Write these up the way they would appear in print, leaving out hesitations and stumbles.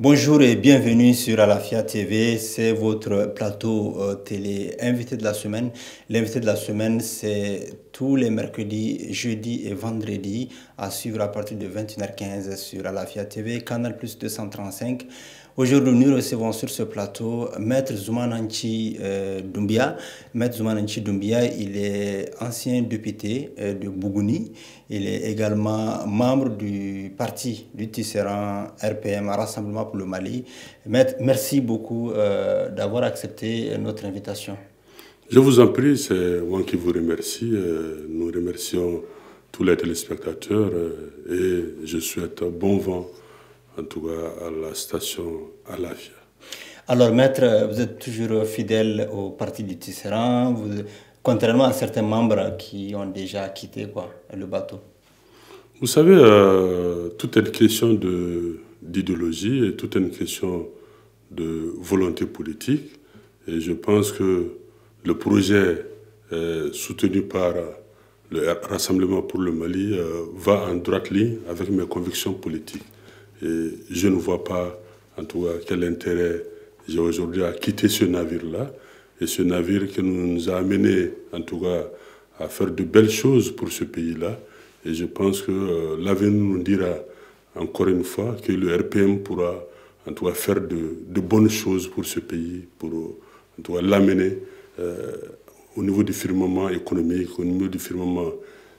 Bonjour et bienvenue sur Alafia TV, c'est votre plateau télé invité de la semaine. L'invité de la semaine, c'est tous les mercredis, jeudis et vendredis à suivre à partir de 21h15 sur Alafia TV, Canal Plus 235. Aujourd'hui, nous recevons sur ce plateau Maître Zoumananchi Doumbia. Maître Zoumananchi Doumbia, il est ancien député de Bougouni. Il est également membre du parti du Tisserand RPM, Rassemblement pour le Mali. Maître, merci beaucoup d'avoir accepté notre invitation. Je vous en prie, c'est moi qui vous remercie. Nous remercions tous les téléspectateurs et je souhaite bon vent, en tout cas à la station Alafia. Alors, Maître, vous êtes toujours fidèle au parti du Tisserand, contrairement à certains membres qui ont déjà quitté le bateau. Vous savez, tout est une question d'idéologie et tout est une question de volonté politique. Et je pense que le projet soutenu par le Rassemblement pour le Mali va en droite ligne avec mes convictions politiques. Et je ne vois pas, en tout cas, quel intérêt j'ai aujourd'hui à quitter ce navire-là. Et ce navire qui nous a amenés, en tout cas, à faire de belles choses pour ce pays-là. Et je pense que l'avenir nous dira, encore une fois, que le RPM pourra, en tout cas, faire de bonnes choses pour ce pays, pour, en tout cas, l'amener au niveau du firmament économique, au niveau du firmament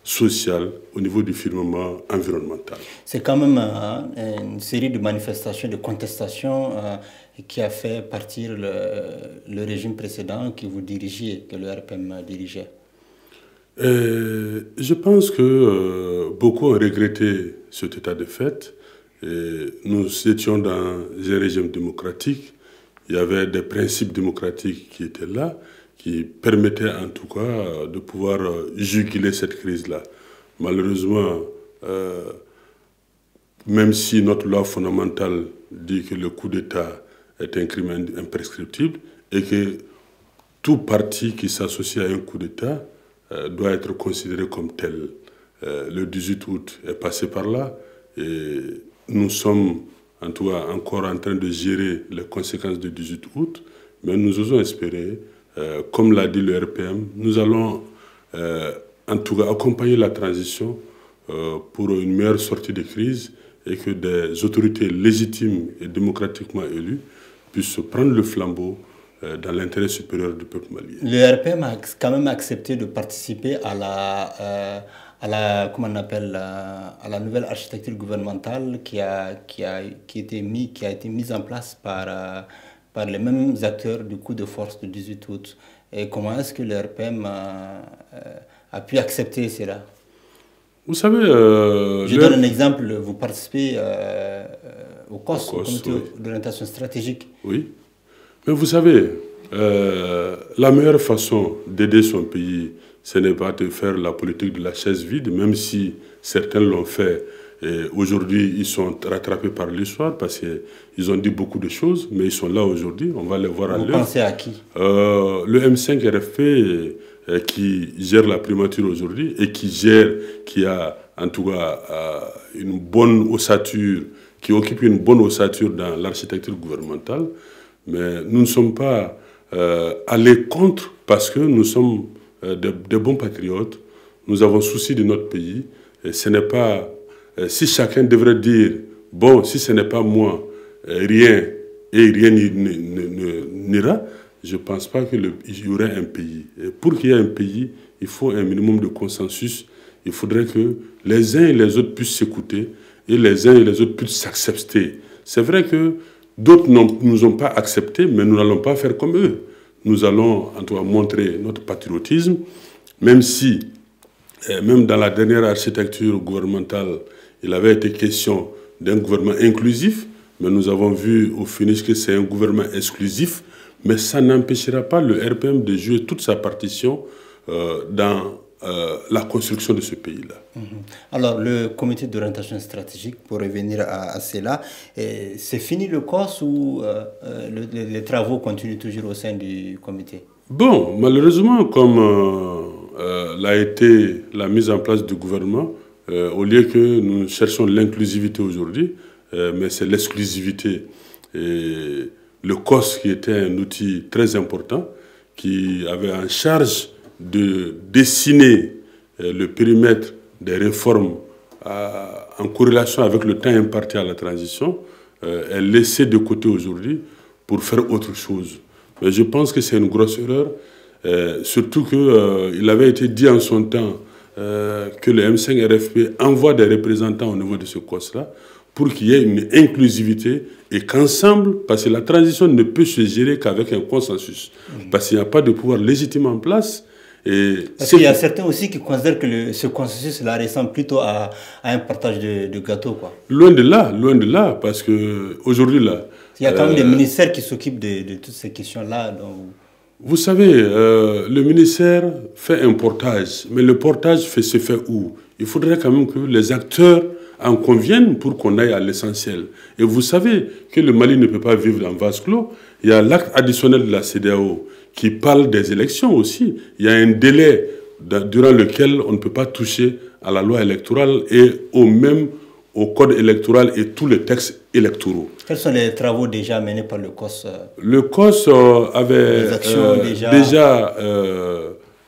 social, au niveau du firmament environnemental. C'est quand même une série de manifestations, de contestations qui a fait partir le régime précédent que vous dirigiez, que le RPM dirigeait. Je pense que beaucoup ont regretté cet état de fait. Et nous étions dans un régime démocratique. Il y avait des principes démocratiques qui étaient là, qui permettaient en tout cas de pouvoir juguler cette crise-là. Malheureusement, même si notre loi fondamentale dit que le coup d'État est un crime imprescriptible et que tout parti qui s'associe à un coup d'État doit être considéré comme tel. Le 18 août est passé par là et nous sommes en tout cas encore en train de gérer les conséquences du 18 août, mais nous osons espérer, comme l'a dit le RPM, nous allons en tout cas accompagner la transition pour une meilleure sortie de crise et que des autorités légitimes et démocratiquement élues puissent prendre le flambeau dans l'intérêt supérieur du peuple malien. Le RPM a quand même accepté de participer à comment on appelle, à la nouvelle architecture gouvernementale qui a été mise en place par les mêmes acteurs du coup de force du 18 août. Et comment est-ce que le RPM a pu accepter cela? Vous savez... Je donne un exemple. Vous participez au COS, au Comité d'orientation stratégique. Oui. Mais vous savez, la meilleure façon d'aider son pays, ce n'est pas de faire la politique de la chaise vide, même si certains l'ont fait. Aujourd'hui, ils sont rattrapés par l'histoire parce qu'ils ont dit beaucoup de choses, mais ils sont là aujourd'hui, on va les voir à l'heure. Vous pensez à qui? Le M5 RFP qui gère la primature aujourd'hui et qui a en tout cas une bonne ossature, qui occupe une bonne ossature dans l'architecture gouvernementale. Mais nous ne sommes pas allés contre parce que nous sommes des bons patriotes. Nous avons souci de notre pays. Et ce n'est pas... si chacun devrait dire, bon, si ce n'est pas moi, rien et rien n'ira, je ne pense pas qu'il y aurait un pays. Et pour qu'il y ait un pays, il faut un minimum de consensus. Il faudrait que les uns et les autres puissent s'écouter et les uns et les autres puissent s'accepter. C'est vrai que d'autres ne nous ont pas acceptés, mais nous n'allons pas faire comme eux. Nous allons en tout cas montrer notre patriotisme, même si, même dans la dernière architecture gouvernementale, il avait été question d'un gouvernement inclusif, mais nous avons vu au finish que c'est un gouvernement exclusif, mais ça n'empêchera pas le RPM de jouer toute sa partition dans la construction de ce pays-là. Alors, le comité d'orientation stratégique, pour revenir à cela, c'est fini le COS ou les travaux continuent toujours au sein du comité? Bon, malheureusement, comme l'a été la mise en place du gouvernement, au lieu que nous cherchons l'inclusivité aujourd'hui, mais c'est l'exclusivité Et le COS, qui était un outil très important, qui avait en charge de dessiner le périmètre des réformes en corrélation avec le temps imparti à la transition, est laissé de côté aujourd'hui pour faire autre chose. Mais je pense que c'est une grosse erreur, surtout qu'il avait été dit en son temps que le M5 RFP envoie des représentants au niveau de ce COS-là pour qu'il y ait une inclusivité et qu'ensemble, parce que la transition ne peut se gérer qu'avec un consensus, parce qu'il n'y a pas de pouvoir légitime en place. Parce qu'il y a certains aussi qui considèrent que ce consensus-là ressemble plutôt à un partage de gâteau, quoi. Loin de là, parce qu'aujourd'hui, là... Il y a quand même des ministères qui s'occupent de toutes ces questions-là. Donc... Vous savez, le ministère fait un portage, mais le portage se fait où? Il faudrait quand même que les acteurs en conviennent pour qu'on aille à l'essentiel. Et vous savez que le Mali ne peut pas vivre dans vase clos. Il y a l'acte additionnel de la CEDEAO qui parle des élections aussi. Il y a un délai durant lequel on ne peut pas toucher à la loi électorale et au code électoral et tous les textes électoraux. Quels sont les travaux déjà menés par le COS? Le COS avait déjà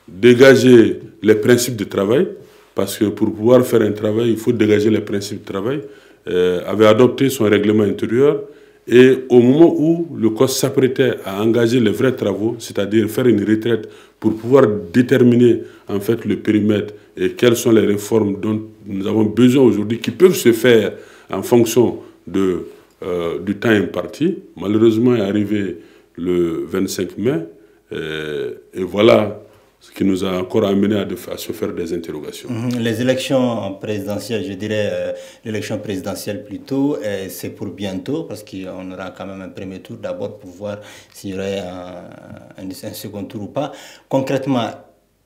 dégagé les principes de travail, parce que pour pouvoir faire un travail, il faut dégager les principes de travail, avait adopté son règlement intérieur, et au moment où le COS s'apprêtait à engager les vrais travaux, c'est-à-dire faire une retraite pour pouvoir déterminer en fait le périmètre et quelles sont les réformes dont nous avons besoin aujourd'hui, qui peuvent se faire en fonction du temps imparti. Malheureusement, est arrivé le 25 mai, et voilà ce qui nous a encore amené à se faire des interrogations. Les élections présidentielles, je dirais l'élection présidentielle plutôt, c'est pour bientôt, parce qu'on aura quand même un premier tour d'abord pour voir s'il y aurait un second tour ou pas. Concrètement,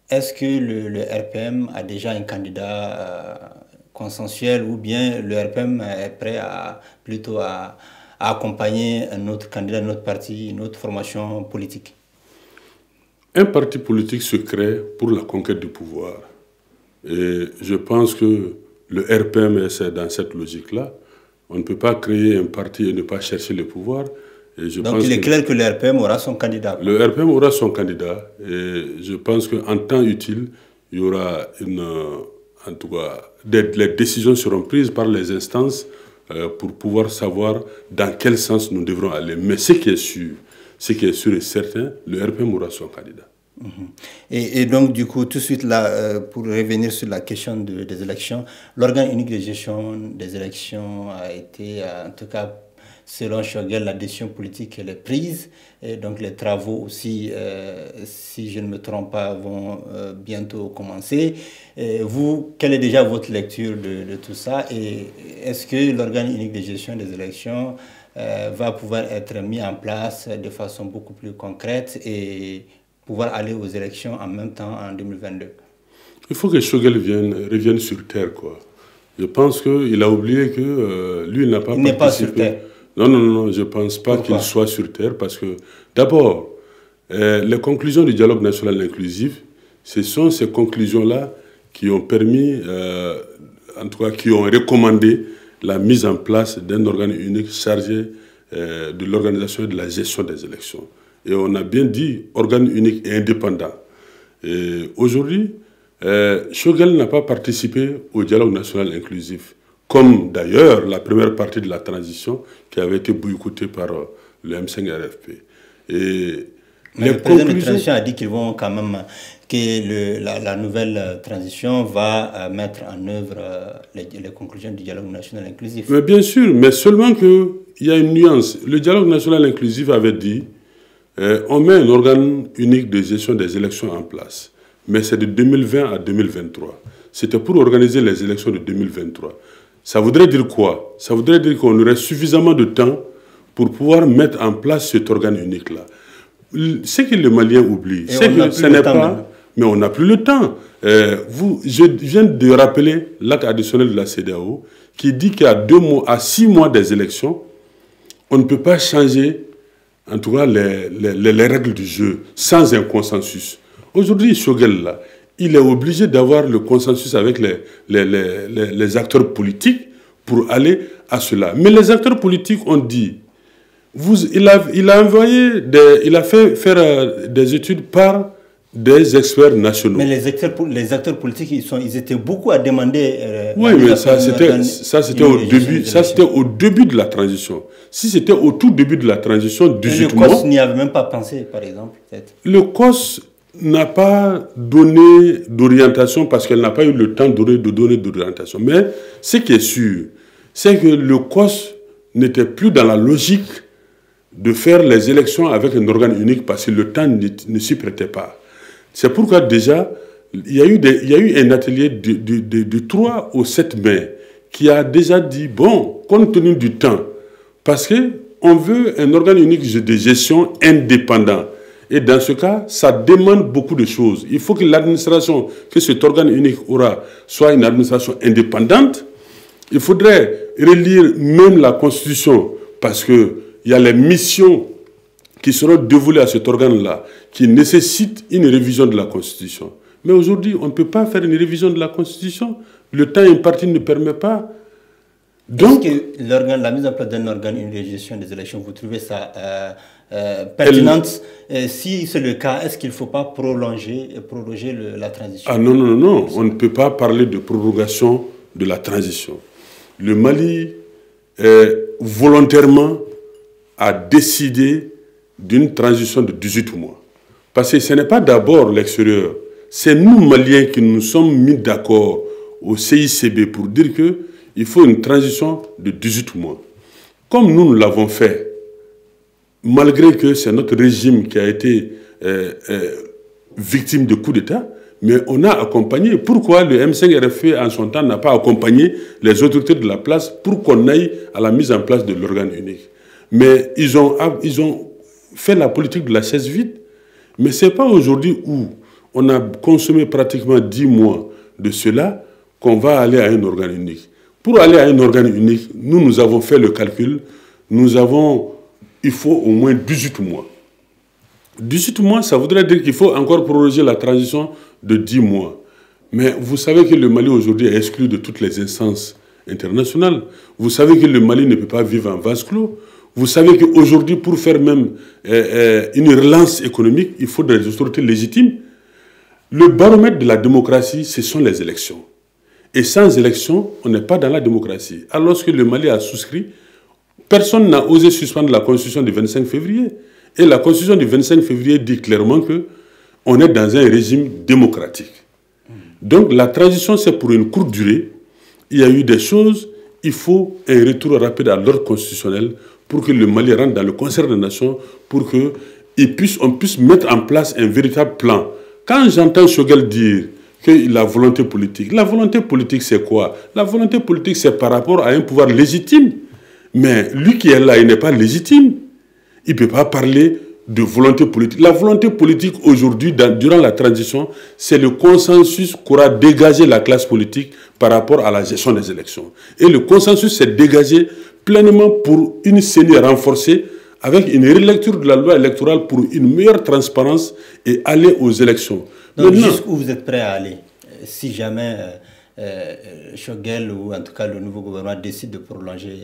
est-ce que le RPM a déjà un candidat consensuel, ou bien le RPM est prêt plutôt à accompagner un autre candidat, un autre parti, une autre formation politique? Un parti politique se crée pour la conquête du pouvoir. Et je pense que le RPM est dans cette logique-là. On ne peut pas créer un parti et ne pas chercher le pouvoir. Et je Donc pense il est clair que le RPM aura son candidat, quoi. Le RPM aura son candidat. Et je pense qu'en temps utile, il y aura en tout cas, les décisions seront prises par les instances pour pouvoir savoir dans quel sens nous devrons aller. Mais ce qui est sûr et certain, le RPM aura son candidat. Et donc, du coup, tout de suite, là, pour revenir sur la question des élections, l'organe unique de gestion des élections a été, en tout cas, selon Choguel, la décision politique elle est prise. Et donc, les travaux aussi, si je ne me trompe pas, vont bientôt commencer. Et vous, quelle est déjà votre lecture de tout ça? Et est-ce que l'organe unique de gestion des élections va pouvoir être mis en place de façon beaucoup plus concrète et pouvoir aller aux élections en même temps en 2022? Il faut que Choguel revienne sur terre, quoi. Je pense qu'il a oublié que lui, il n'a pas participé. Il n'est pas sur terre. Non, je ne pense pas qu'il soit sur terre, parce que, d'abord, les conclusions du dialogue national inclusif, ce sont ces conclusions-là qui ont permis, en tout cas, qui ont recommandé la mise en place d'un organe unique chargé de l'organisation et de la gestion des élections. Et on a bien dit organe unique et indépendant. Et aujourd'hui, Choguel n'a pas participé au dialogue national inclusif, comme d'ailleurs la première partie de la transition qui avait été boycottée par le M5 RFP. Mais le président de la transition a dit qu'ils vont quand même, que la nouvelle transition va mettre en œuvre les conclusions du dialogue national inclusif. Mais bien sûr, mais seulement qu'il y a une nuance. Le dialogue national inclusif avait dit on met un organe unique de gestion des élections en place, mais c'est de 2020 à 2023. C'était pour organiser les élections de 2023. Ça voudrait dire quoi? Ça voudrait dire qu'on aurait suffisamment de temps pour pouvoir mettre en place cet organe unique-là. Ce que les Maliens oublient, c'est que ce n'est pas... Mais on n'a plus le temps. Je viens de rappeler l'acte additionnel de la CEDEAO qui dit qu'à 6 mois des élections, on ne peut pas changer, en tout cas, les règles du jeu sans un consensus. Aujourd'hui, Choguel, là, il est obligé d'avoir le consensus avec les acteurs politiques pour aller à cela. Mais les acteurs politiques ont dit, Il a fait faire des études par des experts nationaux. Mais les acteurs politiques, ils étaient beaucoup à demander. Oui, mais ça c'était au début de la transition. Si c'était au tout début de la transition, 18 mois. Le COS n'y avait même pas pensé, par exemple, peut-être. Le COS n'a pas donné d'orientation parce qu'elle n'a pas eu le temps de donner d'orientation. Mais ce qui est sûr, c'est que le COS n'était plus dans la logique de faire les élections avec un organe unique parce que le temps ne s'y prêtait pas. C'est pourquoi déjà, il y a eu un atelier de 3 au 7 mai qui a déjà dit, bon, compte tenu du temps, parce qu'on veut un organe unique de gestion indépendant. Et dans ce cas, ça demande beaucoup de choses. Il faut que l'administration, que cet organe unique aura, soit une administration indépendante. Il faudrait relire même la Constitution, parce qu'il y a les missions qui seront dévolus à cet organe-là, qui nécessite une révision de la Constitution. Mais aujourd'hui, on ne peut pas faire une révision de la Constitution. Le temps imparti ne permet pas. Donc, est-ce que la mise en place d'un organe, une gestion des élections, vous trouvez ça pertinente? Si c'est le cas, est-ce qu'il ne faut pas prolonger la transition? Ah non, non, non, on ne peut pas parler de prorogation de la transition. Le Mali, volontairement, a décidé d'une transition de 18 mois. Parce que ce n'est pas d'abord l'extérieur, c'est nous, Maliens, qui nous sommes mis d'accord au CICB pour dire qu'il faut une transition de 18 mois. Comme nous l'avons fait, malgré que c'est notre régime qui a été victime de coup d'État, mais on a accompagné. Pourquoi le M5-RFP en son temps n'a pas accompagné les autorités de la place pour qu'on aille à la mise en place de l'organe unique? Mais ils ont fait la politique de la chaise vide. Mais ce n'est pas aujourd'hui où on a consommé pratiquement 10 mois de cela qu'on va aller à un organe unique. Pour aller à un organe unique, nous avons fait le calcul, il faut au moins 18 mois. 18 mois, ça voudrait dire qu'il faut encore proroger la transition de 10 mois. Mais vous savez que le Mali aujourd'hui est exclu de toutes les instances internationales. Vous savez que le Mali ne peut pas vivre en vase clos. Vous savez qu'aujourd'hui, pour faire même une relance économique, il faut des autorités légitimes. Le baromètre de la démocratie, ce sont les élections. Et sans élections, on n'est pas dans la démocratie. Alors que le Mali a souscrit, personne n'a osé suspendre la Constitution du 25 février. Et la Constitution du 25 février dit clairement qu'on est dans un régime démocratique. Donc la transition, c'est pour une courte durée. Il y a eu des choses, il faut un retour rapide à l'ordre constitutionnel pour que le Mali rentre dans le concert des nations, pour qu'on puisse mettre en place un véritable plan. Quand j'entends Choguel dire que la volonté politique c'est quoi? La volonté politique c'est par rapport à un pouvoir légitime. Mais lui qui est là, il n'est pas légitime. Il ne peut pas parler de volonté politique. La volonté politique aujourd'hui, durant la transition, c'est le consensus qu'aura dégagé la classe politique par rapport à la gestion des élections. Et le consensus s'est dégagé pleinement pour une CENI renforcée avec une relecture de la loi électorale pour une meilleure transparence et aller aux élections. Donc jusqu'où vous êtes prêt à aller si jamais Choguel ou en tout cas le nouveau gouvernement décide de prolonger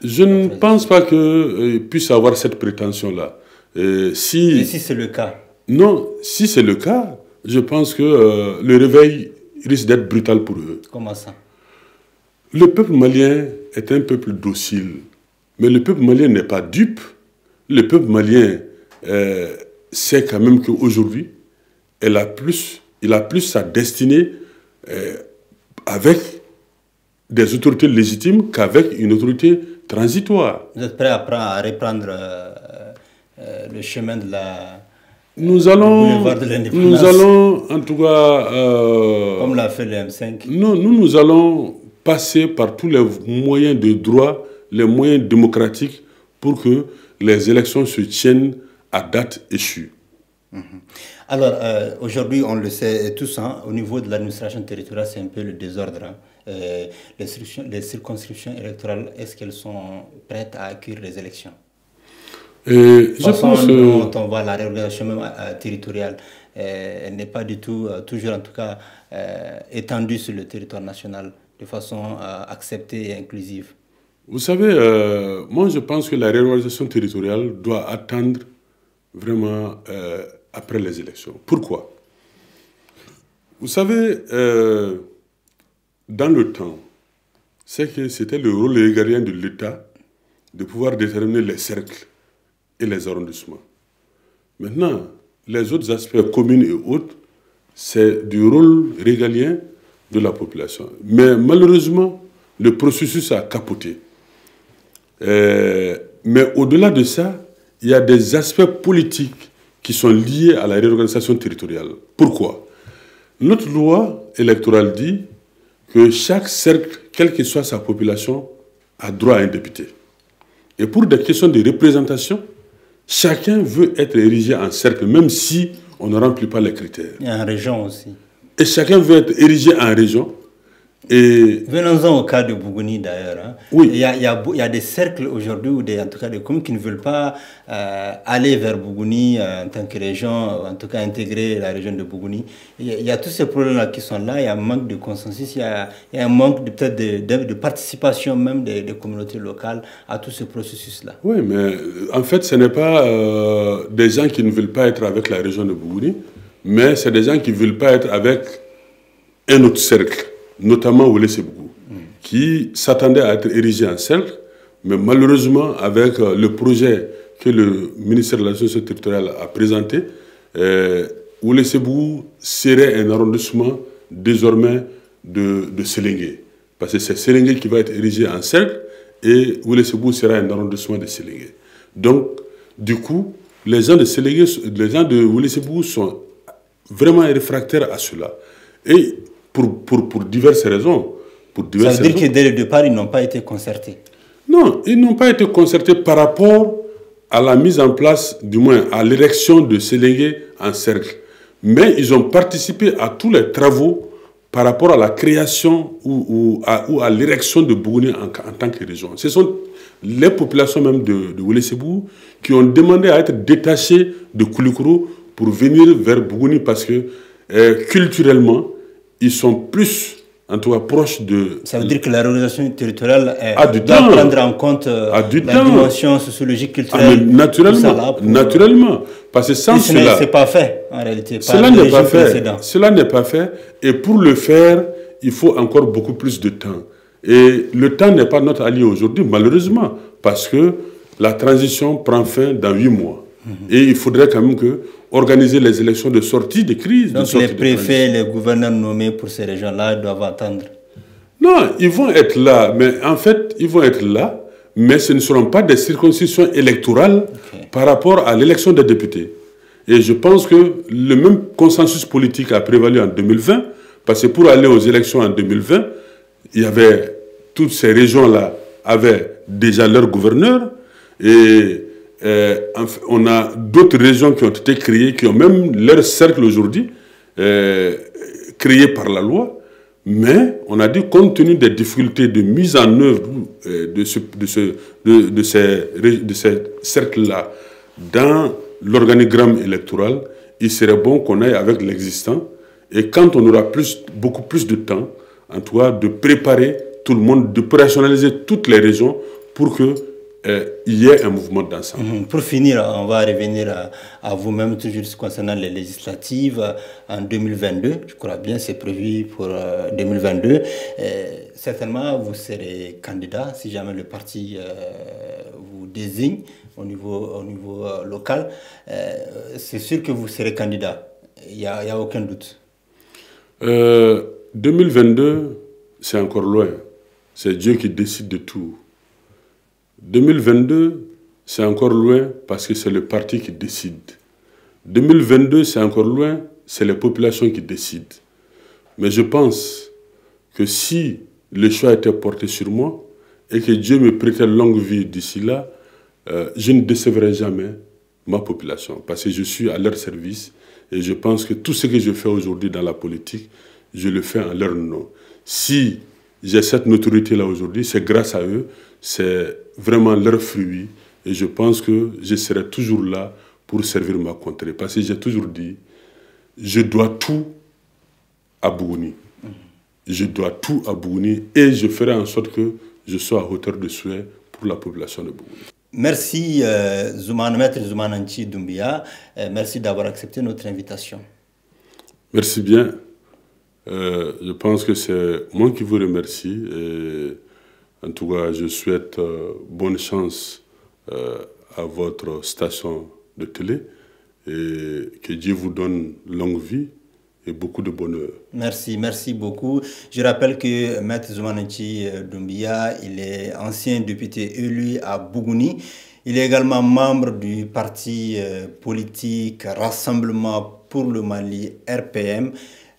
Je ne pense pas qu'il puisse avoir cette prétention-là. Et si c'est le cas? Non, si c'est le cas, je pense que le réveil risque d'être brutal pour eux. Comment ça? Le peuple malien est un peuple docile, mais le peuple malien n'est pas dupe. Le peuple malien sait quand même qu'aujourd'hui, il a plus sa destinée avec des autorités légitimes qu'avec une autorité transitoire. Vous êtes prêt à reprendre le chemin de la... Nous allons, en tout cas... comme l'a fait le M5. Nous allons passer par tous les moyens de droit, les moyens démocratiques pour que les élections se tiennent à date échue. Alors, aujourd'hui, on le sait tous, hein, au niveau de l'administration territoriale, c'est un peu le désordre. Hein. Les circonscriptions électorales, est-ce qu'elles sont prêtes à accueillir les élections? Je pense dont on voit la réorganisation même, territoriale, elle n'est pas du tout, toujours en tout cas, étendue sur le territoire national de façon acceptée et inclusive. Vous savez, moi je pense que la réorganisation territoriale doit attendre vraiment après les élections. Pourquoi? Vous savez, dans le temps, c'est que c'était le rôle régalien de l'État de pouvoir déterminer les cercles et les arrondissements. Maintenant, les autres aspects communs et autres, c'est du rôle régalien de la population. Mais malheureusement, le processus a capoté. Mais au-delà de ça, il y a des aspects politiques qui sont liés à la réorganisation territoriale. Pourquoi? Notre loi électorale dit que chaque cercle, quelle que soit sa population, a droit à un député. Et pour des questions de représentation, chacun veut être érigé en cercle, même si on ne remplit pas les critères. Il y a en région aussi. Et chacun veut être érigé en région. Et venons-en au cas de Bougouni d'ailleurs. Hein. Oui. Il y a des cercles aujourd'hui, ou en tout cas des communes qui ne veulent pas aller vers Bougouni en tant que région, en tout cas intégrer la région de Bougouni. Il y a tous ces problèmes-là qui sont là, il y a un manque de consensus, il y a un manque peut-être de participation même des communautés locales à tout ce processus-là. Oui, mais en fait, ce n'est pas des gens qui ne veulent pas être avec la région de Bougouni, mais c'est des gens qui ne veulent pas être avec un autre cercle, notamment Oulé Sébougou, qui s'attendait à être érigé en cercle, mais malheureusement, avec le projet que le ministère de la Justice territoriale a présenté, Oulé Sébougou serait un arrondissement désormais de Sélingué. Parce que c'est Sélingué qui va être érigé en cercle et Oulé Sébougou sera un arrondissement de Sélingué. Donc, du coup, les gens de Sélingué, les gens de Oulé Sébougou sont vraiment réfractaires à cela. Et pour diverses raisons. Ça veut dire que dès le départ, ils n'ont pas été concertés? Non, ils n'ont pas été concertés par rapport à la mise en place, du moins à l'érection de Sélingué en cercle. Mais ils ont participé à tous les travaux par rapport à la création ou à l'érection de Bougouni en tant que région. Ce sont les populations même de Oulé Sébougou qui ont demandé à être détachées de Koulikoro pour venir vers Bougouni parce que culturellement, ils sont plus, en tout cas, proches de... Ça veut dire que la réorganisation territoriale doit prendre en compte la dimension sociologique, culturelle. Naturellement. Parce que sans cela... Ce n'est pas fait, en réalité. Cela n'est pas fait. Cela n'est pas fait. Et pour le faire, il faut encore beaucoup plus de temps. Et le temps n'est pas notre allié aujourd'hui, malheureusement, parce que la transition prend fin dans 8 mois. Et il faudrait quand même organiser les élections de sortie de crise. Donc les préfets, les gouverneurs nommés pour ces régions-là doivent attendre? Non, ils vont être là. Mais en fait, ils vont être là, mais ce ne seront pas des circonscriptions électorales par rapport à l'élection des députés. Et je pense que le même consensus politique a prévalu en 2020, parce que pour aller aux élections en 2020, il y avait toutes ces régions-là avaient déjà leur gouverneur, et on a d'autres régions qui ont été créées, qui ont même leur cercle aujourd'hui, créé par la loi. Mais on a dit, compte tenu des difficultés de mise en œuvre de ces cercles-là dans l'organigramme électoral, il serait bon qu'on aille avec l'existant. Et quand on aura beaucoup plus de temps, en tout cas, de préparer tout le monde, de personnaliser toutes les régions pour que il y ait un mouvement d'ensemble. Pour finir, on va revenir à vous-même, toujours concernant les législatives en 2022. Je crois bien c'est prévu pour 2022. Certainement, vous serez candidat si jamais le parti vous désigne au niveau local. C'est sûr que vous serez candidat. Il n'y a aucun doute. 2022, c'est encore loin. C'est Dieu qui décide de tout. 2022, c'est encore loin parce que c'est le parti qui décide. 2022, c'est encore loin, c'est les populations qui décident. Mais je pense que si le choix était porté sur moi et que Dieu me prêtait longue vie d'ici là, je ne décevrai jamais ma population parce que je suis à leur service et je pense que tout ce que je fais aujourd'hui dans la politique, je le fais en leur nom. Si j'ai cette notoriété-là aujourd'hui, c'est grâce à eux, c'est vraiment leur fruit. Et je pense que je serai toujours là pour servir ma contrée. Parce que j'ai toujours dit, je dois tout à Bougouni. Je dois tout à Bougouni et je ferai en sorte que je sois à hauteur de souhait pour la population de Bougouni. Merci Maître Zoumananchi Doumbia, merci d'avoir accepté notre invitation. Merci bien. Je pense que c'est moi qui vous remercie. Et en tout cas, je souhaite bonne chance à votre station de télé et que Dieu vous donne longue vie et beaucoup de bonheur. Merci, merci beaucoup. Je rappelle que Maître Zoumananchi Doumbia, il est ancien député élu à Bougouni. Il est également membre du parti politique Rassemblement pour le Mali, RPM.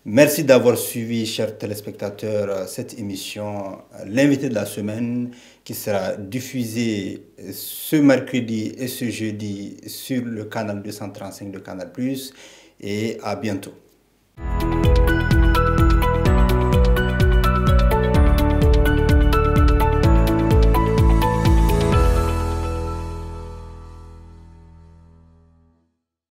Merci d'avoir suivi, chers téléspectateurs, cette émission, l'invité de la semaine, qui sera diffusée ce mercredi et ce jeudi sur le canal 235 de Canal+. Et à bientôt.